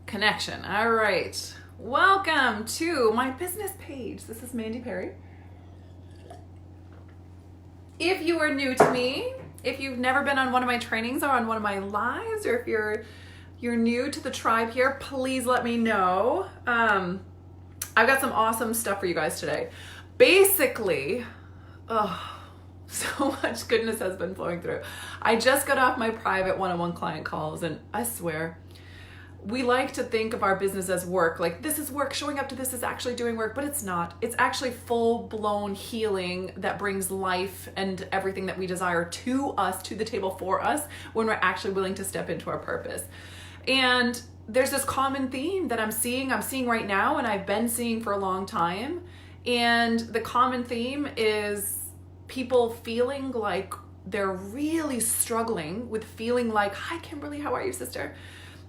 connection. All right. Welcome to my business page. This is Mandy Perry. If you are new to me, if you've never been on one of my trainings or on one of my lives, or if you're new to the tribe here, please let me know. I've got some awesome stuff for you guys today. Basically, so much goodness has been flowing through. I just got off my private one-on-one client calls, and I swear, we like to think of our business as work. Like, this is work, showing up to this is actually doing work, but it's not. It's actually full-blown healing that brings life and everything that we desire to us, to the table for us, when we're actually willing to step into our purpose. And there's this common theme that I'm seeing right now, and I've been seeing for a long time. And the common theme is people feeling like they're really struggling with feeling like, hi Kimberly, how are you, sister?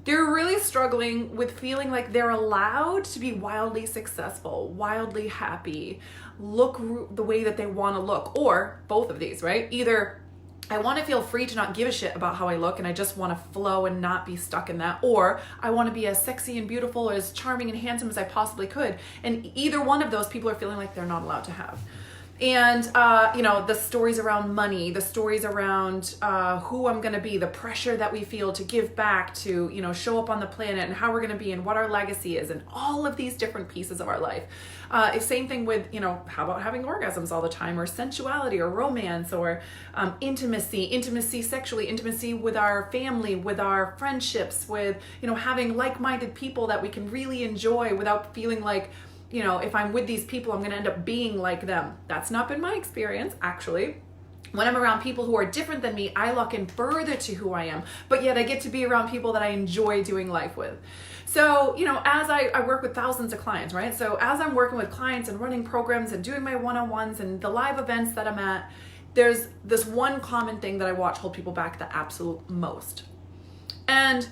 They're really struggling with feeling like they're allowed to be wildly successful, wildly happy, look the way that they want to look, or both of these, right? Either I want to feel free to not give a shit about how I look and I just want to flow and not be stuck in that, or I want to be as sexy and beautiful, as charming and handsome as I possibly could. And either one of those people are feeling like they're not allowed to have. And, the stories around money, the stories around who I'm going to be, the pressure that we feel to give back, to, show up on the planet and how we're going to be and what our legacy is, and all of these different pieces of our life. Same thing with, how about having orgasms all the time, or sensuality, or romance, or intimacy sexually, intimacy with our family, with our friendships, with, having like-minded people that we can really enjoy without feeling like, if I'm with these people, I'm going to end up being like them. That's not been my experience, actually. When I'm around people who are different than me, I lock in further to who I am, but yet I get to be around people that I enjoy doing life with. So, as I work with thousands of clients, right? So as I'm working with clients and running programs and doing my one-on-ones and the live events that I'm at, there's this one common thing that I watch hold people back the absolute most. And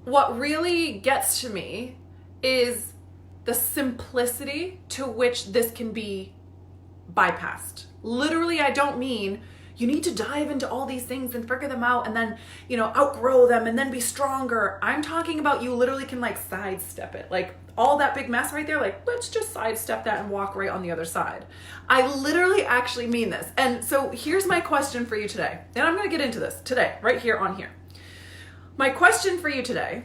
what really gets to me is the simplicity to which this can be bypassed. Literally, I don't mean you need to dive into all these things and figure them out and then, outgrow them and then be stronger. I'm talking about you literally can sidestep it. Like all that big mess right there, let's just sidestep that and walk right on the other side. I literally actually mean this. And so here's my question for you today. And I'm going to get into this today, right here on here. My question for you today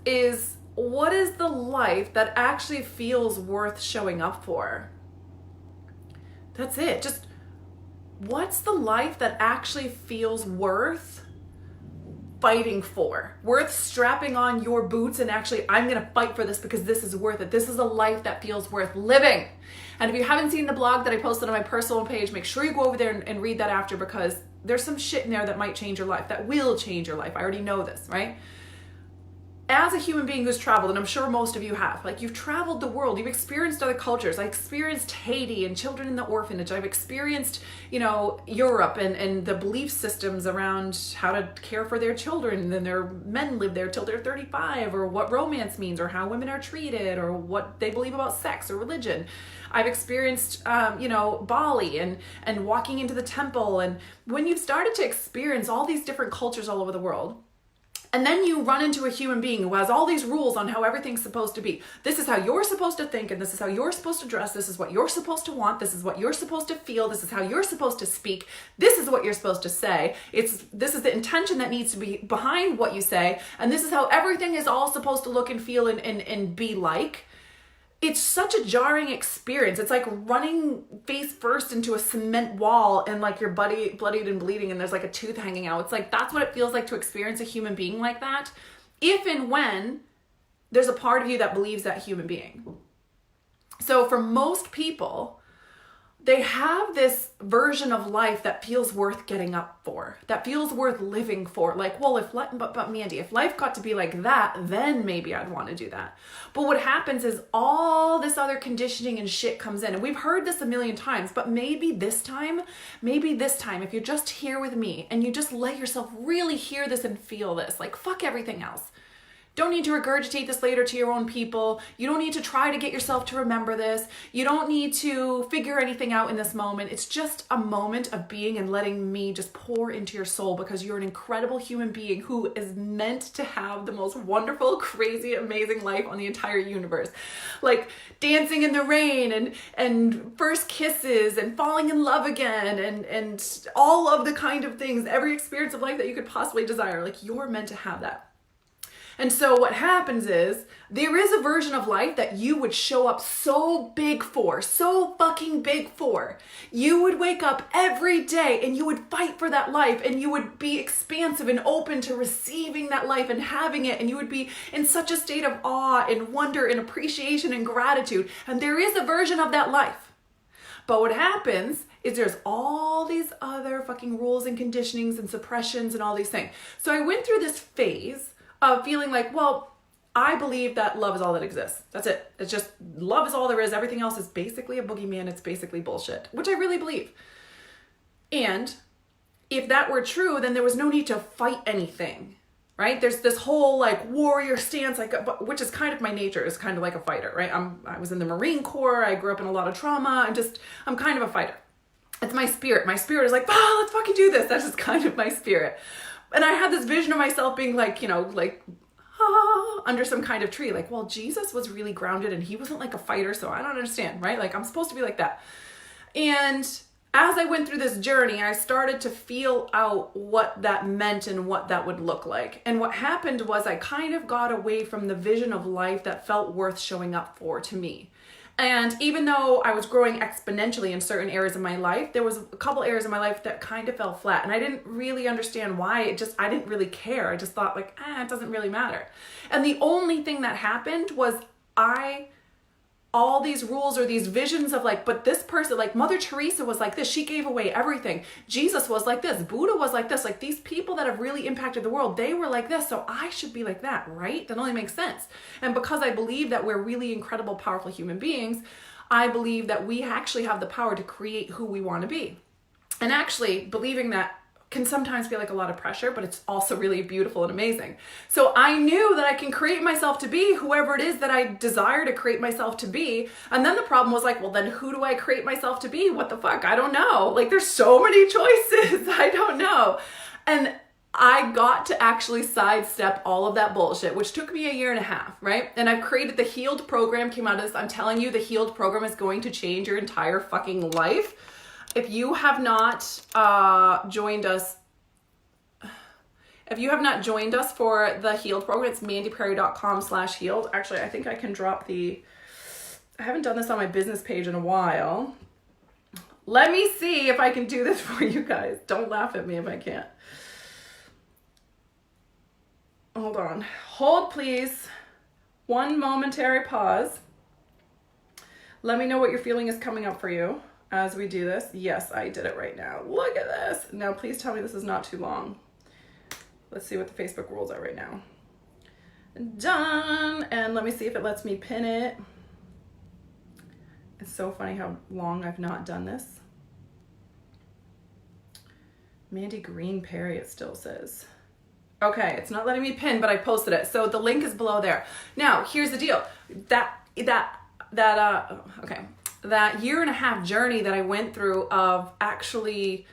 is, what is the life that actually feels worth showing up for? That's it. Just what's the life that actually feels worth fighting for? Worth strapping on your boots and actually, I'm going to fight for this because this is worth it. This is a life that feels worth living. And if you haven't seen the blog that I posted on my personal page, make sure you go over there and read that after, because there's some shit in there that might change your life, that will change your life. I already know this, right? As a human being who's traveled, and I'm sure most of you have, you've traveled the world, you've experienced other cultures. I experienced Haiti and children in the orphanage. I've experienced, Europe and the belief systems around how to care for their children, and then their men live there till they're 35, or what romance means, or how women are treated, or what they believe about sex or religion. I've experienced, Bali and walking into the temple. And when you've started to experience all these different cultures all over the world, and then you run into a human being who has all these rules on how everything's supposed to be. This is how you're supposed to think, and this is how you're supposed to dress. This is what you're supposed to want. This is what you're supposed to feel. This is how you're supposed to speak. This is what you're supposed to say. This is the intention that needs to be behind what you say. And this is how everything is all supposed to look and feel and be like. It's such a jarring experience. It's like running face first into a cement wall and you're bloodied and bleeding and there's a tooth hanging out. It's that's what it feels like to experience a human being like that, if and when there's a part of you that believes that human being. So for most people, they have this version of life that feels worth getting up for, that feels worth living for. But Mandy, if life got to be like that, then maybe I'd want to do that. But what happens is all this other conditioning and shit comes in. And we've heard this a million times, but maybe this time, if you're just here with me and you just let yourself really hear this and feel this, fuck everything else. Don't need to regurgitate this later to your own people. You don't need to try to get yourself to remember this. You don't need to figure anything out in this moment. It's just a moment of being and letting me just pour into your soul, because you're an incredible human being who is meant to have the most wonderful, crazy, amazing life on the entire universe. Like dancing in the rain and first kisses and falling in love again and all of the kind of things, every experience of life that you could possibly desire. Like, you're meant to have that. And so what happens is there is a version of life that you would show up so big for, so fucking big for. You would wake up every day and you would fight for that life, and you would be expansive and open to receiving that life and having it. And you would be in such a state of awe and wonder and appreciation and gratitude. And there is a version of that life. But what happens is there's all these other fucking rules and conditionings and suppressions and all these things. So I went through this phase of feeling like, well, I believe that love is all that exists. That's it. It's just love is all there is. Everything else is basically a boogeyman. It's basically bullshit, which I really believe. And if that were true, then there was no need to fight anything, right? There's this whole like warrior stance, like, which is kind of my nature, is kind of like a fighter, right? I was in the Marine Corps. I grew up in a lot of trauma. I'm kind of a fighter. It's my spirit. My spirit is like, let's fucking do this. That's just kind of my spirit. And I had this vision of myself being like, under some kind of tree. Like, well, Jesus was really grounded and he wasn't like a fighter, so I don't understand, right? Like, I'm supposed to be like that. And as I went through this journey, I started to feel out what that meant and what that would look like. And what happened was I kind of got away from the vision of life that felt worth showing up for to me. And even though I was growing exponentially in certain areas of my life, there was a couple areas of my life that kind of fell flat. And I didn't really understand why. I didn't really care. I just thought like, it doesn't really matter. And the only thing that happened was all these rules or these visions of like, but this person, like Mother Teresa was like this, she gave away everything. Jesus was like this, Buddha was like this, like these people that have really impacted the world, they were like this, so I should be like that, right? That only makes sense. And because I believe that we're really incredible, powerful human beings, I believe that we actually have the power to create who we want to be. And actually believing that can sometimes feel like a lot of pressure, but it's also really beautiful and amazing. So I knew that I can create myself to be whoever it is that I desire to create myself to be. And then the problem was like, well, then who do I create myself to be? What the fuck? I don't know. Like, there's so many choices. I don't know. And I got to actually sidestep all of that bullshit, which took me 1.5 years, right? And I've created the Healed program, came out of this. I'm telling you, the Healed program is going to change your entire fucking life. If you have not joined us, for the Healed program, it's mandyprairie.com/healed. Actually, I think I can drop I haven't done this on my business page in a while. Let me see if I can do this for you guys. Don't laugh at me if I can't. Hold on. Hold, please. One momentary pause. Let me know what you're feeling is coming up for you as we do this. Yes, I did it right now. Look at this. Now, please tell me this is not too long. Let's see what the Facebook rules are right now. Done. And let me see if it lets me pin it. It's so funny how long I've not done this. Mandy Green Perry, it still says. Okay, it's not letting me pin, but I posted it. So the link is below there. Now, here's the deal. That 1.5-year journey that I went through of actually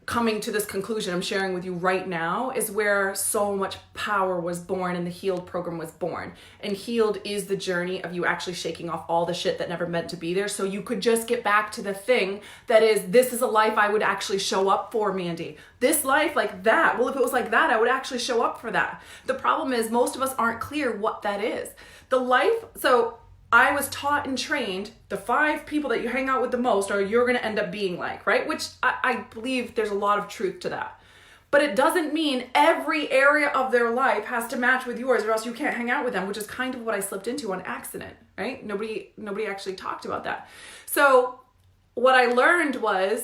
coming to this conclusion I'm sharing with you right now is where so much power was born and the Healed program was born. And Healed is the journey of you actually shaking off all the shit that never meant to be there, so you could just get back to the thing that is, this is a life I would actually show up for, Mandy. This life like that. Well, if it was like that, I would actually show up for that. The problem is most of us aren't clear what that is. The life, so I was taught and trained the 5 people that you hang out with the most are you're going to end up being like, right? Which I believe there's a lot of truth to that. But it doesn't mean every area of their life has to match with yours or else you can't hang out with them, which is kind of what I slipped into on accident, right? Nobody actually talked about that. So what I learned was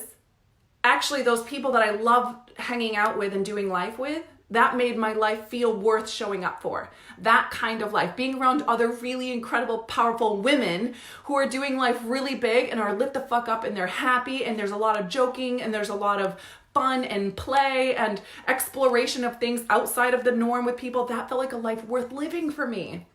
actually those people that I love hanging out with and doing life with, that made my life feel worth showing up for. That kind of life, being around other really incredible, powerful women who are doing life really big and are lit the fuck up and they're happy and there's a lot of joking and there's a lot of fun and play and exploration of things outside of the norm with people, that felt like a life worth living for me.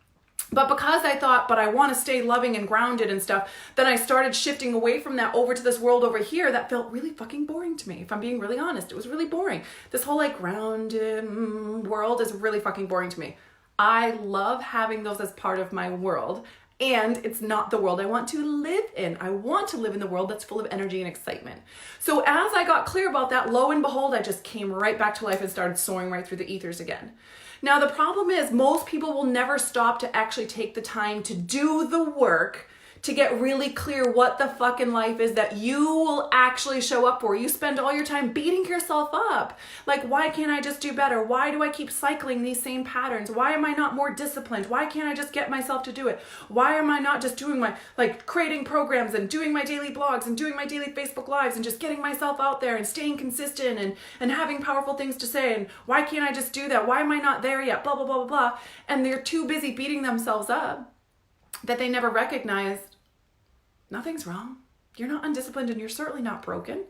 But because I thought, but I want to stay loving and grounded and stuff, then I started shifting away from that over to this world over here that felt really fucking boring to me. If I'm being really honest, it was really boring. This whole like grounded world is really fucking boring to me. I love having those as part of my world, and it's not the world I want to live in. I want to live in the world that's full of energy and excitement. So as I got clear about that, lo and behold, I just came right back to life and started soaring right through the ethers again. Now, the problem is most people will never stop to actually take the time to do the work to get really clear what the fucking life is that you will actually show up for. You spend all your time beating yourself up. Like, why can't I just do better? Why do I keep cycling these same patterns? Why am I not more disciplined? Why can't I just get myself to do it? Why am I not just doing my, like, creating programs and doing my daily blogs and doing my daily Facebook lives and just getting myself out there and staying consistent and having powerful things to say? And why can't I just do that? Why am I not there yet? Blah, blah, blah, blah, blah. And they're too busy beating themselves up that they never recognized nothing's wrong. You're not undisciplined and you're certainly not broken.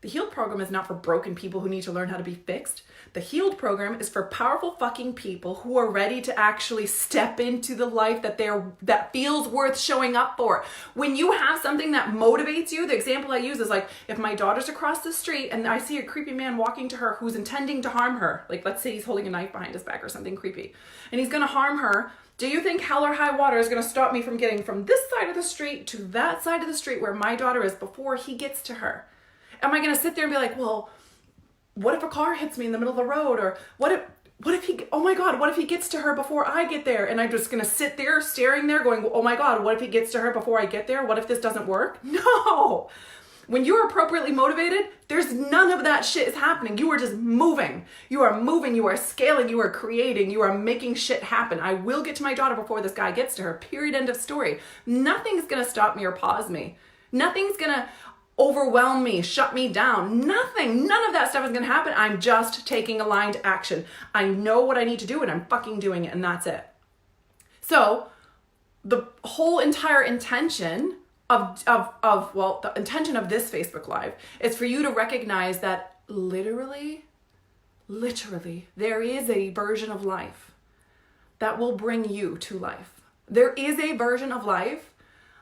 The HEALED program is not for broken people who need to learn how to be fixed. The HEALED program is for powerful fucking people who are ready to actually step into the life that feels worth showing up for. When you have something that motivates you, the example I use is like, if my daughter's across the street and I see a creepy man walking to her who's intending to harm her, like let's say he's holding a knife behind his back or something creepy, and he's gonna harm her, do you think hell or high water is going to stop me from getting from this side of the street to that side of the street where my daughter is before he gets to her? Am I going to sit there and be like, well, what if a car hits me in the middle of the road? Or what if he, oh my God, what if he gets to her before I get there? And I'm just going to sit there staring there going, oh my God, what if he gets to her before I get there? What if this doesn't work? No. When you are appropriately motivated, there's none of that shit is happening. You are just moving. You are moving. You are scaling. You are creating. You are making shit happen. I will get to my daughter before this guy gets to her. Period. End of story. Nothing's going to stop me or pause me. Nothing's going to overwhelm me, shut me down. Nothing. None of that stuff is going to happen. I'm just taking aligned action. I know what I need to do and I'm fucking doing it, and that's it. So the whole entire intention the intention of this Facebook Live is for you to recognize that literally, there is a version of life that will bring you to life. There is a version of life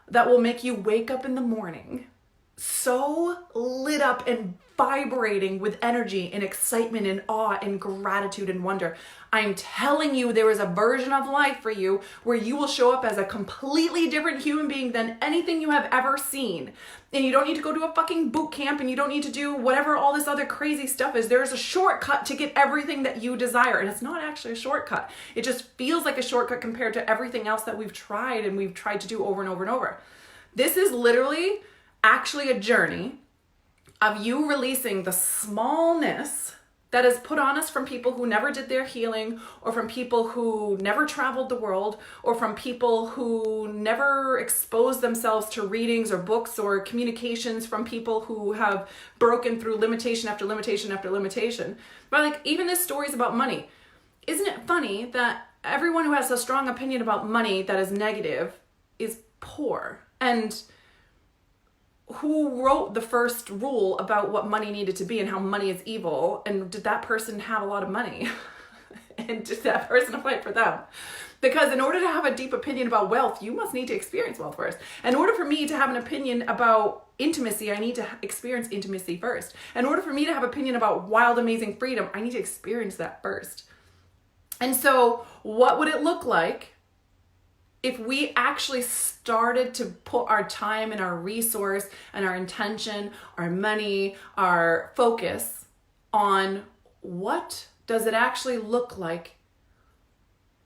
that will make you wake up in the morning so lit up and vibrating with energy and excitement and awe and gratitude and wonder. I'm telling you, there is a version of life for you where you will show up as a completely different human being than anything you have ever seen. And you don't need to go to a fucking boot camp and you don't need to do whatever all this other crazy stuff is. There's a shortcut to get everything that you desire. And it's not actually a shortcut. It just feels like a shortcut compared to everything else that we've tried to do over and over and over. This is literally actually a journey of you releasing the smallness that is put on us from people who never did their healing, or from people who never traveled the world, or from people who never exposed themselves to readings or books or communications from people who have broken through limitation after limitation after limitation. But like, even this story is about money. Isn't it funny that everyone who has a strong opinion about money that is negative is poor? And who wrote the first rule about what money needed to be and how money is evil? And did that person have a lot of money? And did that person fight for them? Because in order to have a deep opinion about wealth, you must need to experience wealth first. In order for me to have an opinion about intimacy, I need to experience intimacy first. In order for me to have an opinion about wild, amazing freedom, I need to experience that first. And so what would it look like if we actually started to put our time and our resource and our intention, our money, our focus on what does it actually look like,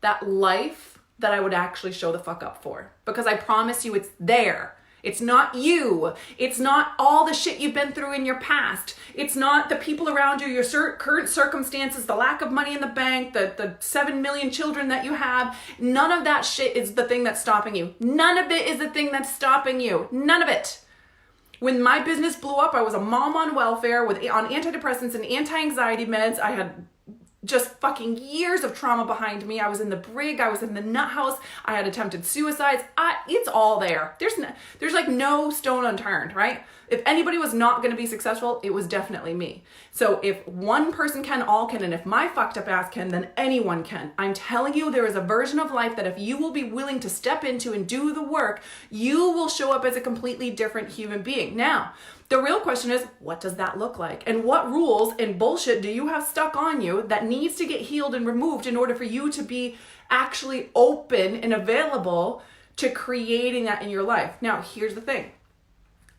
that life that I would actually show the fuck up for? Because I promise you it's there. It's not you. It's not all the shit you've been through in your past. It's not the people around you, your current circumstances, the lack of money in the bank, the 7 million children that you have. None of that shit is the thing that's stopping you. None of it is the thing that's stopping you. None of it. When my business blew up, I was a mom on welfare on antidepressants and anti-anxiety meds. I had just fucking years of trauma behind me. I was in the brig, I was in the nut house, I had attempted suicides. It's all there. There's like no stone unturned, right? If anybody was not going to be successful, it was definitely me. So if one person can, all can. And if my fucked up ass can, then anyone can. I'm telling you, there is a version of life that if you will be willing to step into and do the work, you will show up as a completely different human being. Now, the real question is, what does that look like? And what rules and bullshit do you have stuck on you that needs to get healed and removed in order for you to be actually open and available to creating that in your life? Now, here's the thing.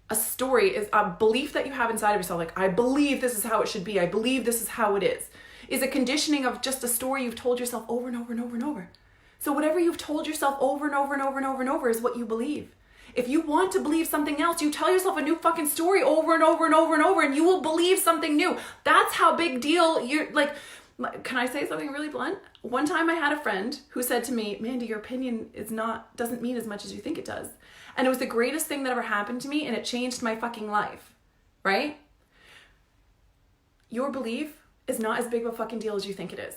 A story is a belief that you have inside of yourself. Like, I believe this is how it should be. I believe this is how it is a conditioning of just a story you've told yourself over and over and over and over. So whatever you've told yourself over and over and over and over and over is what you believe. If you want to believe something else, you tell yourself a new fucking story over and over and over and over, and you will believe something new. That's how big deal you're like. Can I say something really blunt? One time I had a friend who said to me, Mandy, your opinion doesn't mean as much as you think it does. And it was the greatest thing that ever happened to me, and it changed my fucking life, right? Your belief is not as big of a fucking deal as you think it is.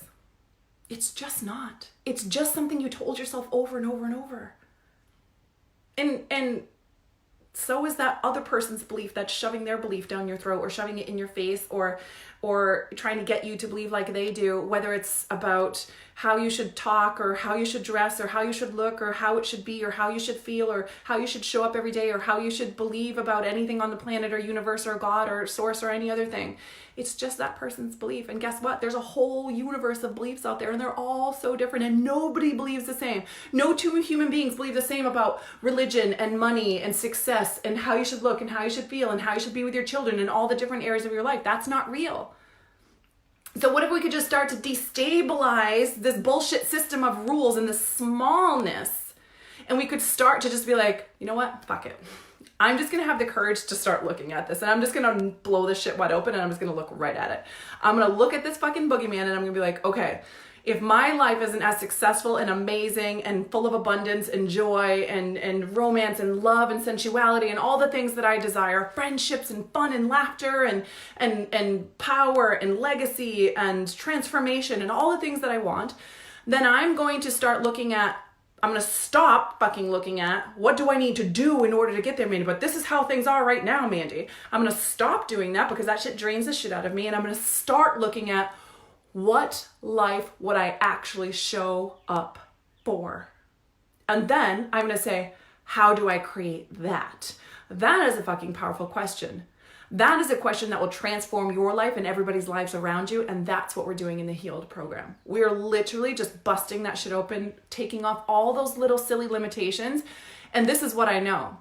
It's just not. It's just something you told yourself over and over and over. And so is that other person's belief that's shoving their belief down your throat or shoving it in your face or trying to get you to believe like they do, whether it's about how you should talk or how you should dress or how you should look or how it should be or how you should feel or how you should show up every day or how you should believe about anything on the planet or universe or God or source or any other thing. It's just that person's belief. And guess what? There's a whole universe of beliefs out there, and they're all so different, and nobody believes the same. No two human beings believe the same about religion and money and success and how you should look and how you should feel and how you should be with your children and all the different areas of your life. That's not real. So what if we could just start to destabilize this bullshit system of rules and the smallness, and we could start to just be like, you know what? Fuck it. I'm just going to have the courage to start looking at this, and I'm just going to blow this shit wide open, and I'm just going to look right at it. I'm going to look at this fucking boogeyman, and I'm going to be like, okay, if my life isn't as successful and amazing and full of abundance and joy and romance and love and sensuality and all the things that I desire, friendships and fun and laughter and power and legacy and transformation and all the things that I want, then I'm going to stop fucking looking at what do I need to do in order to get there, Mandy. But this is how things are right now, Mandy. I'm going to stop doing that because that shit drains the shit out of me. And I'm going to start looking at what life would I actually show up for? And then I'm going to say, how do I create that? That is a fucking powerful question. That is a question that will transform your life and everybody's lives around you. And that's what we're doing in the Healed program. We are literally just busting that shit open, taking off all those little silly limitations. And this is what I know.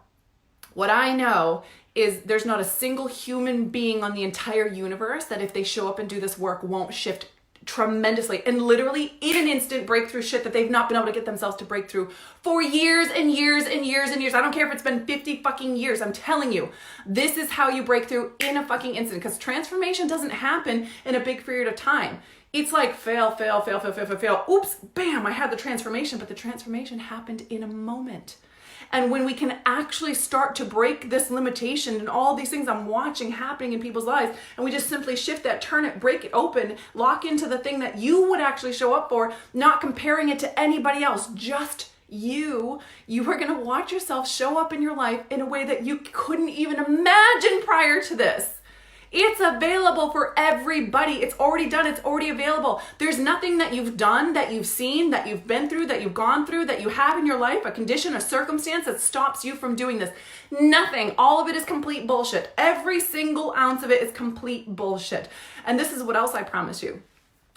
What I know is there's not a single human being on the entire universe that if they show up and do this work won't shift tremendously and literally in an instant break through shit that they've not been able to get themselves to break through for years and years and years and years. I don't care if it's been 50 fucking years. I'm telling you, this is how you break through in a fucking instant, because transformation doesn't happen in a big period of time. It's like fail. Oops, bam, I had the transformation, but the transformation happened in a moment. And when we can actually start to break this limitation and all these things I'm watching happening in people's lives, and we just simply shift that, turn it, break it open, lock into the thing that you would actually show up for, not comparing it to anybody else, just you are going to watch yourself show up in your life in a way that you couldn't even imagine prior to this. It's available for everybody. It's already done. It's already available. There's nothing that you've done, that you've seen, that you've been through, that you've gone through, that you have in your life, a condition, a circumstance that stops you from doing this. Nothing. All of it is complete bullshit. Every single ounce of it is complete bullshit. And this is what else I promise you.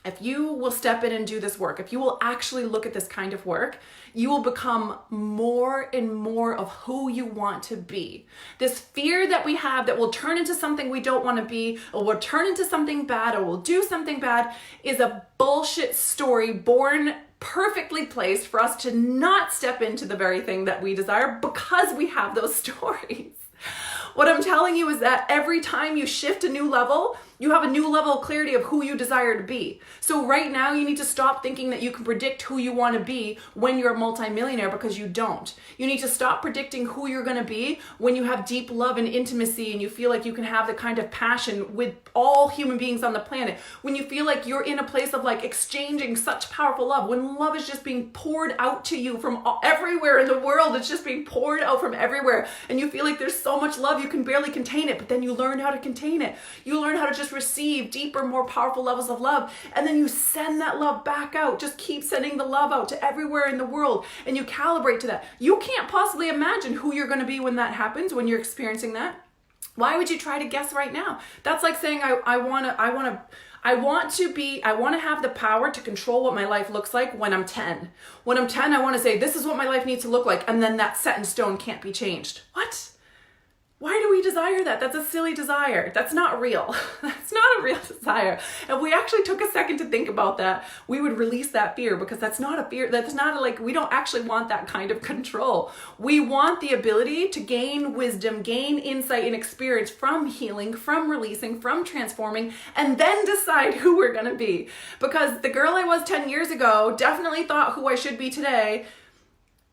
If you will step in and do this work, if you will actually look at this kind of work, you will become more and more of who you want to be. This fear that we have that will turn into something we don't want to be, or will turn into something bad, or will do something bad, is a bullshit story born perfectly placed for us to not step into the very thing that we desire because we have those stories. What I'm telling you is that every time you shift a new level, You have a new level of clarity of who you desire to be. So right now you need to stop thinking that you can predict who you want to be when you're a multimillionaire, because you don't. You need to stop predicting who you're going to be when you have deep love and intimacy and you feel like you can have the kind of passion with all human beings on the planet. When you feel like you're in a place of like exchanging such powerful love, when love is just being poured out to you from everywhere in the world, it's just being poured out from everywhere. And you feel like there's so much love you can barely contain it, but then you learn how to contain it. You learn how to just receive deeper, more powerful levels of love, and then you send that love back out. Just keep sending the love out to everywhere in the world, and you calibrate to that. You can't possibly imagine who you're going to be when that happens, when you're experiencing that. Why would you try to guess right now? That's like saying I want to have the power to control what my life looks like when I'm 10. When I'm 10, I want to say, this is what my life needs to look like, and then that set in stone can't be changed. What? Why do we desire that? That's a silly desire. That's not real. That's not a real desire. If we actually took a second to think about that, we would release that fear, because that's not a fear. That's not like, we don't actually want that kind of control. We want the ability to gain wisdom, gain insight and experience from healing, from releasing, from transforming, and then decide who we're going to be. Because the girl I was 10 years ago definitely thought who I should be today.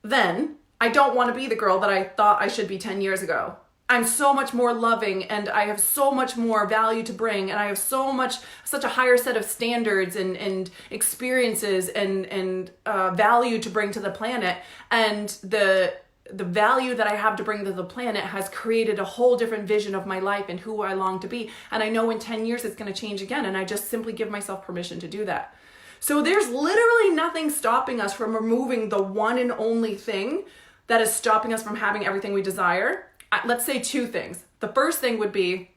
Then I don't want to be the girl that I thought I should be 10 years ago. I'm so much more loving, and I have so much more value to bring, and I have such a higher set of standards and experiences and value to bring to the planet. And the value that I have to bring to the planet has created a whole different vision of my life and who I long to be. And I know in 10 years it's going to change again, and I just simply give myself permission to do that. So there's literally nothing stopping us from removing the one and only thing that is stopping us from having everything we desire. Let's say two things. The first thing would be,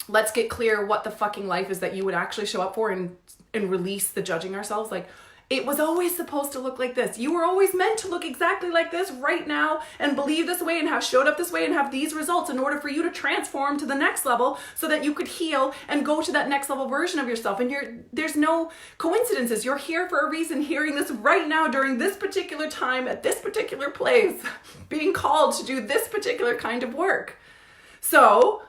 let's get clear what the fucking life is that you would actually show up for, and release the judging ourselves. Like, it was always supposed to look like this. You were always meant to look exactly like this right now, and believe this way, and have showed up this way, and have these results in order for you to transform to the next level so that you could heal and go to that next level version of yourself. And there's no coincidences. You're here for a reason, hearing this right now during this particular time at this particular place, being called to do this particular kind of work. So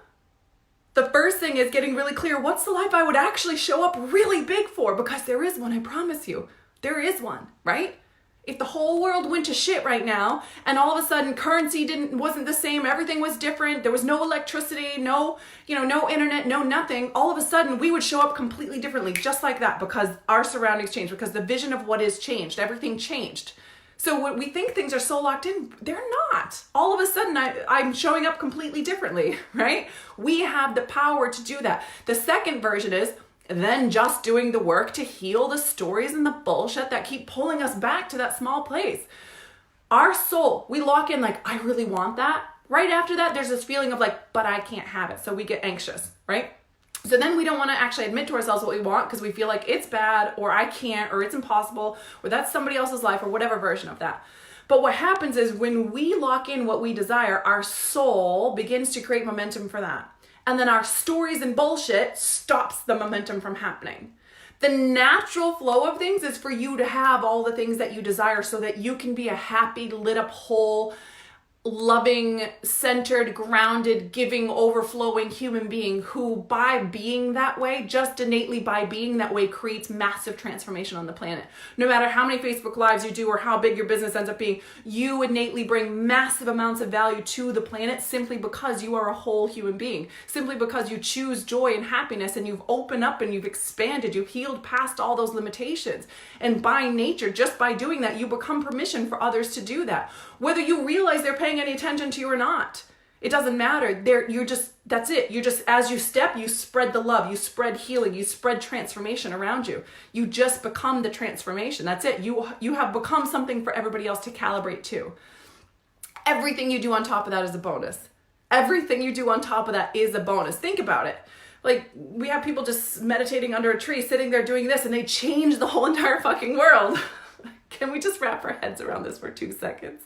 the first thing is getting really clear, what's the life I would actually show up really big for? Because there is one, I promise you. There is one, right? If the whole world went to shit right now, and all of a sudden currency wasn't the same, everything was different, there was no electricity, no internet, no nothing, all of a sudden we would show up completely differently, just like that, because our surroundings changed, because the vision of what is changed, everything changed. So when we think things are so locked in, they're not. All of a sudden I'm showing up completely differently, right? We have the power to do that. The second version is then just doing the work to heal the stories and the bullshit that keep pulling us back to that small place. Our soul, we lock in like, I really want that. Right after that, there's this feeling of like, but I can't have it. So we get anxious, right? So then we don't want to actually admit to ourselves what we want, because we feel like it's bad, or I can't, or it's impossible, or that's somebody else's life, or whatever version of that. But what happens is when we lock in what we desire, our soul begins to create momentum for that. And then our stories and bullshit stops the momentum from happening. The natural flow of things is for you to have all the things that you desire, so that you can be a happy, lit up, whole, loving, centered, grounded, giving, overflowing human being who, by being that way, just innately by being that way, creates massive transformation on the planet. No matter how many Facebook Lives you do or how big your business ends up being, you innately bring massive amounts of value to the planet simply because you are a whole human being, simply because you choose joy and happiness, and you've opened up and you've expanded, you've healed past all those limitations. And by nature, just by doing that, you become permission for others to do that. Whether you realize they're paying any attention to you or not, it doesn't matter. That's it. You just, as you step, you spread the love, you spread healing, you spread transformation around you. You just become the transformation. That's it. You have become something for everybody else to calibrate to. Everything you do on top of that is a bonus. Everything you do on top of that is a bonus. Think about it. Like, we have people just meditating under a tree, sitting there doing this, and they change the whole entire fucking world. Can we just wrap our heads around this for 2 seconds?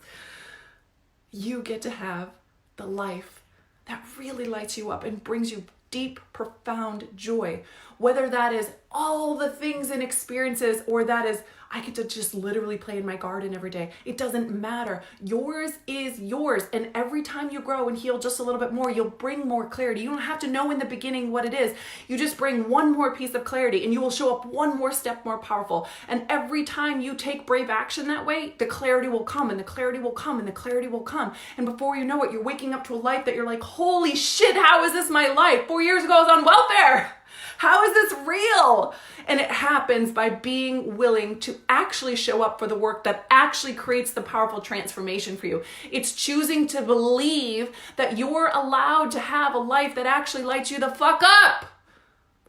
You get to have the life that really lights you up and brings you deep, profound joy. whether that is all the things and experiences, or that is, I get to just literally play in my garden every day. It doesn't matter. Yours is yours. And every time you grow and heal just a little bit more, you'll bring more clarity. You don't have to know in the beginning what it is. You just bring one more piece of clarity and you will show up one more step more powerful. And every time you take brave action that way, the clarity will come and the clarity will come and the clarity will come. And before you know it, you're waking up to a life that you're like, holy shit, how is this my life? 4 years ago I was on welfare. How is this real? And it happens by being willing to actually show up for the work that actually creates the powerful transformation for you. It's choosing to believe that you're allowed to have a life that actually lights you the fuck up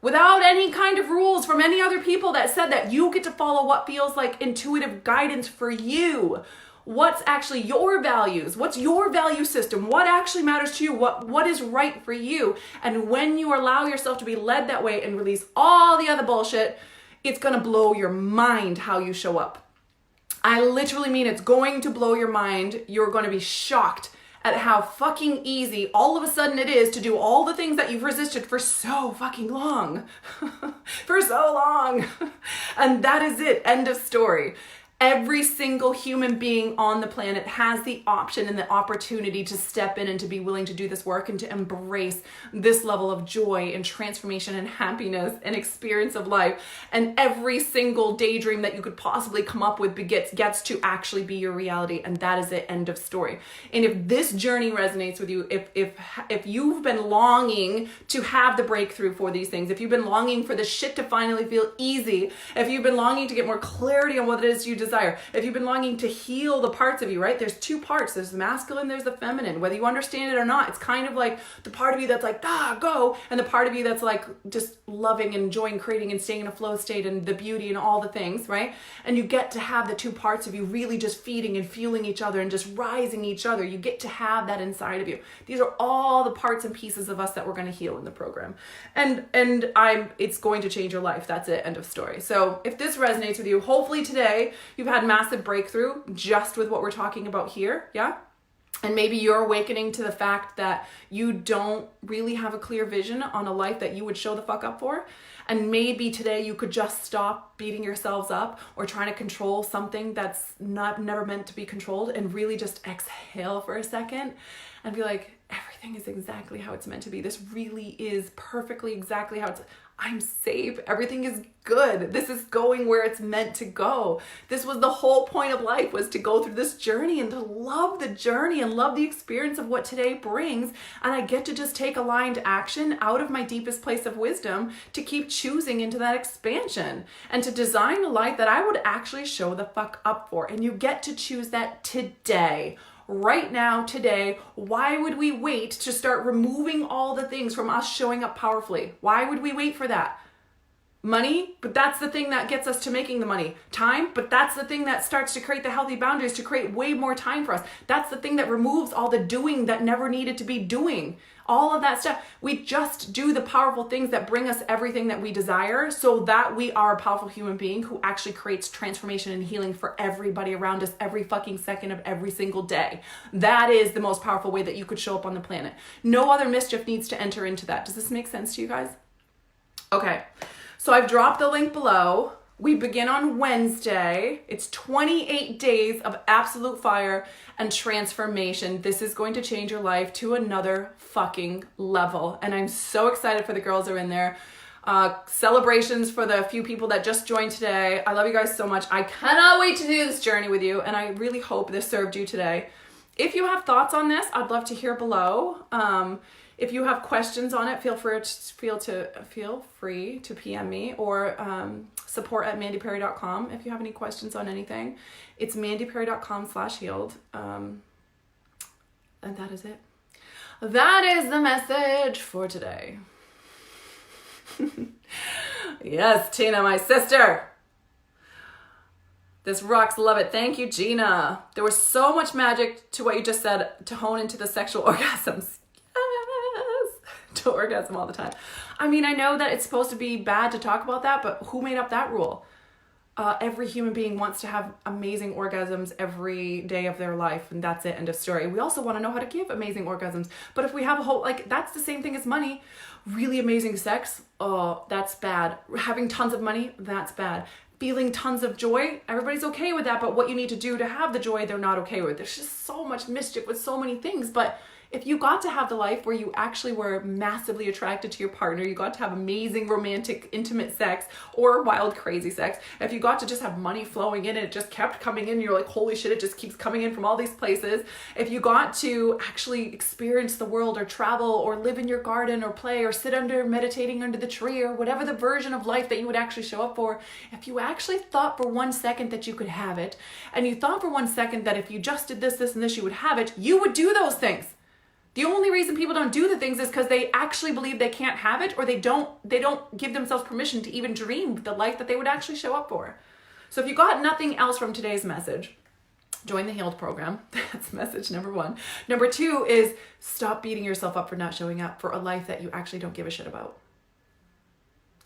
without any kind of rules from any other people that said that. You get to follow what feels like intuitive guidance for you. What's actually your values? What's your value system? What actually matters to you? What is right for you? And when you allow yourself to be led that way and release all the other bullshit, it's gonna blow your mind how you show up. I literally mean it's going to blow your mind. You're gonna be shocked at how fucking easy all of a sudden it is to do all the things that you've resisted for so fucking long. For so long. And that is it. End of story. Every single human being on the planet has the option and the opportunity to step in and to be willing to do this work and to embrace this level of joy and transformation and happiness and experience of life. And every single daydream that you could possibly come up with gets to actually be your reality. And that is it. End of story. And if this journey resonates with you, if you've been longing to have the breakthrough for these things, if you've been longing for the shit to finally feel easy, if you've been longing to get more clarity on what it is you desire, if you've been longing to heal the parts of you, right? There's two parts. There's the masculine, there's the feminine. Whether you understand it or not, it's kind of like the part of you that's like, go, and the part of you that's like just loving and enjoying creating and staying in a flow state and the beauty and all the things, right? And you get to have the two parts of you really just feeding and fueling each other and just rising each other. You get to have that inside of you. These are all the parts and pieces of us that we're going to heal in the program. And it's going to change your life. That's it. End of story. So if this resonates with you, hopefully today you've had massive breakthrough just with what we're talking about here. Yeah. And maybe you're awakening to the fact that you don't really have a clear vision on a life that you would show the fuck up for. And maybe today you could just stop beating yourselves up or trying to control something that's never meant to be controlled and really just exhale for a second and be like, everything is exactly how it's meant to be. This really is perfectly exactly how I'm safe. Everything is good. This is going where it's meant to go. This was the whole point of life, was to go through this journey and to love the journey and love the experience of what today brings. And I get to just take aligned action out of my deepest place of wisdom to keep choosing into that expansion and to design a life that I would actually show the fuck up for. And you get to choose that today. Right now, today. Why would we wait to start removing all the things from us showing up powerfully? Why would we wait for that? Money, but that's the thing that gets us to making the money. Time, but that's the thing that starts to create the healthy boundaries to create way more time for us. That's the thing that removes all the doing that never needed to be doing. All of that stuff. We just do the powerful things that bring us everything that we desire so that we are a powerful human being who actually creates transformation and healing for everybody around us every fucking second of every single day. That is the most powerful way that you could show up on the planet. No other mischief needs to enter into that. Does this make sense to you guys? Okay. So I've dropped the link below. We begin on Wednesday. It's 28 days of absolute fire and transformation. This is going to change your life to another fucking level. And I'm so excited for the girls who are in there. Celebrations for the few people that just joined today. I love you guys so much. I cannot wait to do this journey with you. And I really hope this served you today. If you have thoughts on this, I'd love to hear below. If you have questions on it, feel free to PM me or support@mandyperry.com if you have any questions on anything. It's mandyperry.com/healed. And that is it. That is the message for today. Yes, Tina, my sister. This rocks. Love it. Thank you, Gina. There was so much magic to what you just said to hone into the sexual orgasms. To orgasm all the time. I mean, I know that it's supposed to be bad to talk about that, but who made up that rule? Every human being wants to have amazing orgasms every day of their life, and that's it, end of story. We also want to know how to give amazing orgasms. But if we have a whole, like, that's the same thing as money. Really amazing sex, oh, that's bad. Having tons of money, that's bad. Feeling tons of joy, everybody's okay with that, but what you need to do to have the joy, they're not okay with. There's just so much mischief with so many things. But if you got to have the life where you actually were massively attracted to your partner, you got to have amazing romantic intimate sex or wild crazy sex, if you got to just have money flowing in and it just kept coming in, you're like, holy shit, it just keeps coming in from all these places. If you got to actually experience the world or travel or live in your garden or play or sit meditating under the tree or whatever the version of life that you would actually show up for, if you actually thought for 1 second that you could have it, and you thought for 1 second that if you just did this, this, and this, you would have it, you would do those things. The only reason people don't do the things is because they actually believe they can't have it, or they don't give themselves permission to even dream the life that they would actually show up for. So if you got nothing else from today's message, join the Healed program. That's message number 1. Number 2 is stop beating yourself up for not showing up for a life that you actually don't give a shit about.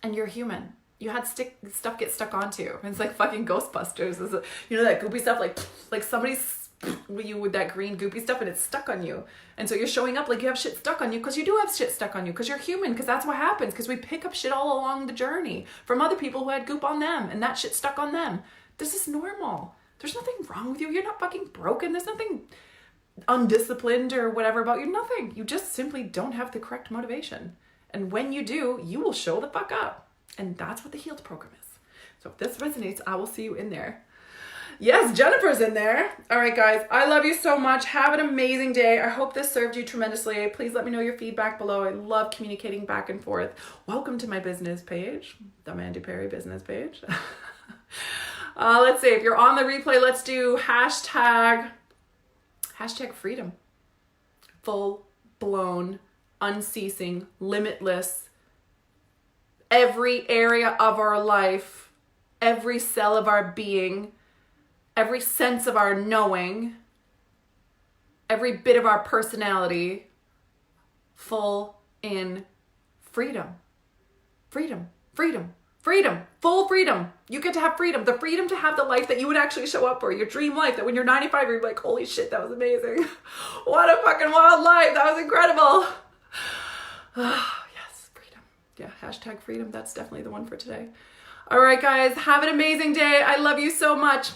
And you're human. You had stuff get stuck onto you. It's like fucking Ghostbusters. You know that goopy stuff, like somebody's you with that green goopy stuff and it's stuck on you. And so you're showing up like you have shit stuck on you because you do have shit stuck on you because you're human, because that's what happens, because we pick up shit all along the journey from other people who had goop on them and that shit stuck on them. This is normal. There's nothing wrong with you. You're not fucking broken. There's nothing undisciplined or whatever about you. Nothing. You just simply don't have the correct motivation. And when you do, you will show the fuck up. And that's what the Healed program is. So if this resonates, I will see you in there. Yes, Jennifer's in there. All right, guys, I love you so much. Have an amazing day. I hope this served you tremendously. Please let me know your feedback below. I love communicating back and forth. Welcome to my business page, the Mandy Perry business page. Let's see, if you're on the replay, let's do hashtag freedom. Full blown, unceasing, limitless. Every area of our life, every cell of our being, every sense of our knowing, every bit of our personality, full in freedom. Freedom, freedom, freedom, full freedom. You get to have freedom. The freedom to have the life that you would actually show up for, your dream life, that when you're 95, you're like, holy shit, that was amazing. What a fucking wild life. That was incredible. Yes, freedom. Yeah, hashtag freedom. That's definitely the one for today. All right, guys, have an amazing day. I love you so much.